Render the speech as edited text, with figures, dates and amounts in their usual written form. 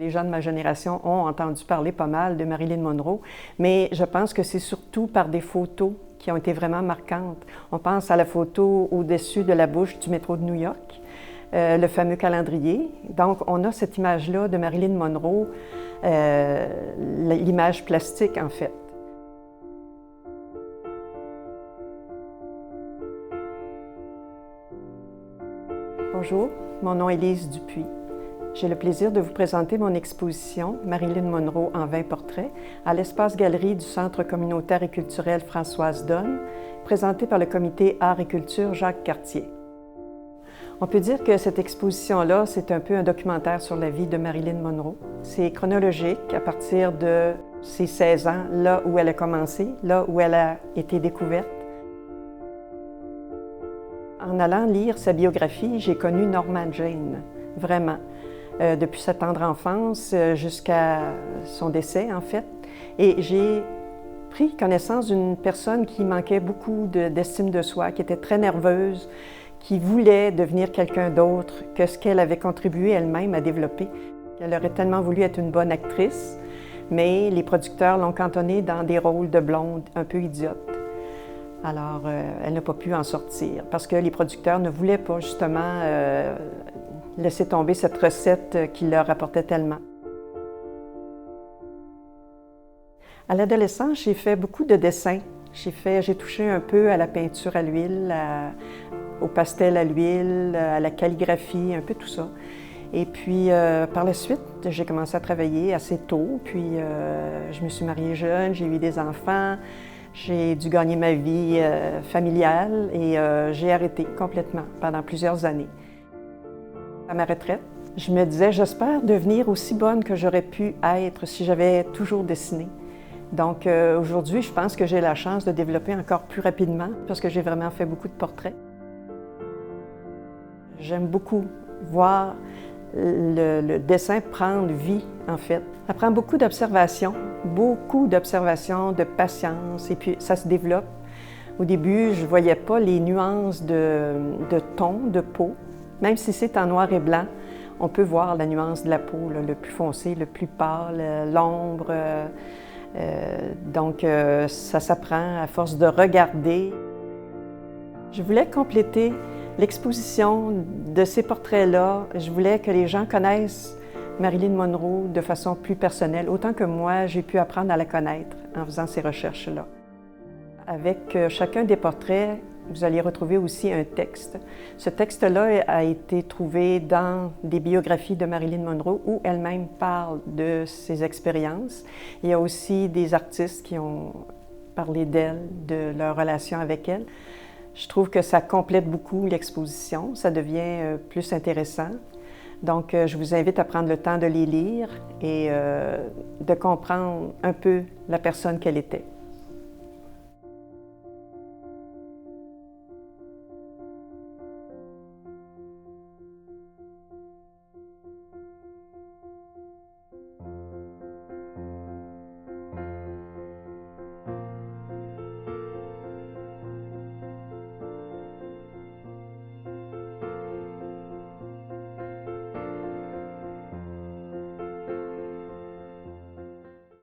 Les gens de ma génération ont entendu parler pas mal de Marilyn Monroe, mais je pense que c'est surtout par des photos qui ont été vraiment marquantes. On pense à la photo au-dessus de la bouche du métro de New York, le fameux calendrier. Donc, on a cette image-là de Marilyn Monroe, l'image plastique en fait. Bonjour, mon nom est Lise Dupuis. J'ai le plaisir de vous présenter mon exposition « Marilyn Monroe en 20 portraits » à l'espace galerie du Centre communautaire et culturel Françoise Donne, présentée par le comité Art et Culture Jacques Cartier. On peut dire que cette exposition-là, c'est un peu un documentaire sur la vie de Marilyn Monroe. C'est chronologique à partir de ses 16 ans, là où elle a commencé, là où elle a été découverte. En allant lire sa biographie, j'ai connu Norma Jane, vraiment. Depuis sa tendre enfance jusqu'à son décès, en fait. Et j'ai pris connaissance d'une personne qui manquait beaucoup d'estime de soi, qui était très nerveuse, qui voulait devenir quelqu'un d'autre que ce qu'elle avait contribué elle-même à développer. Elle aurait tellement voulu être une bonne actrice, mais les producteurs l'ont cantonnée dans des rôles de blonde un peu idiote. Alors, elle n'a pas pu en sortir parce que les producteurs ne voulaient pas justement laisser tomber cette recette qui leur apportait tellement. À l'adolescence, j'ai fait beaucoup de dessins. J'ai touché un peu à la peinture à l'huile, au pastel à l'huile, à la calligraphie, un peu tout ça. Et puis, par la suite, j'ai commencé à travailler assez tôt. Puis, je me suis mariée jeune, j'ai eu des enfants. J'ai dû gagner ma vie familiale et j'ai arrêté complètement pendant plusieurs années. À ma retraite, je me disais, j'espère devenir aussi bonne que j'aurais pu être si j'avais toujours dessiné. Donc aujourd'hui, je pense que j'ai la chance de développer encore plus rapidement parce que j'ai vraiment fait beaucoup de portraits. J'aime beaucoup voir le dessin prendre vie, en fait. Ça prend beaucoup d'observation, de patience, et puis ça se développe. Au début, je ne voyais pas les nuances de ton, de peau. Même si c'est en noir et blanc, on peut voir la nuance de la peau, là, le plus foncé, le plus pâle, l'ombre. Donc, ça s'apprend à force de regarder. Je voulais compléter l'exposition de ces portraits-là. Je voulais que les gens connaissent Marilyn Monroe de façon plus personnelle, autant que moi, j'ai pu apprendre à la connaître en faisant ces recherches-là. Avec chacun des portraits, vous allez retrouver aussi un texte. Ce texte-là a été trouvé dans des biographies de Marilyn Monroe où elle-même parle de ses expériences. Il y a aussi des artistes qui ont parlé d'elle, de leur relation avec elle. Je trouve que ça complète beaucoup l'exposition, ça devient plus intéressant. Donc, je vous invite à prendre le temps de les lire et de comprendre un peu la personne qu'elle était.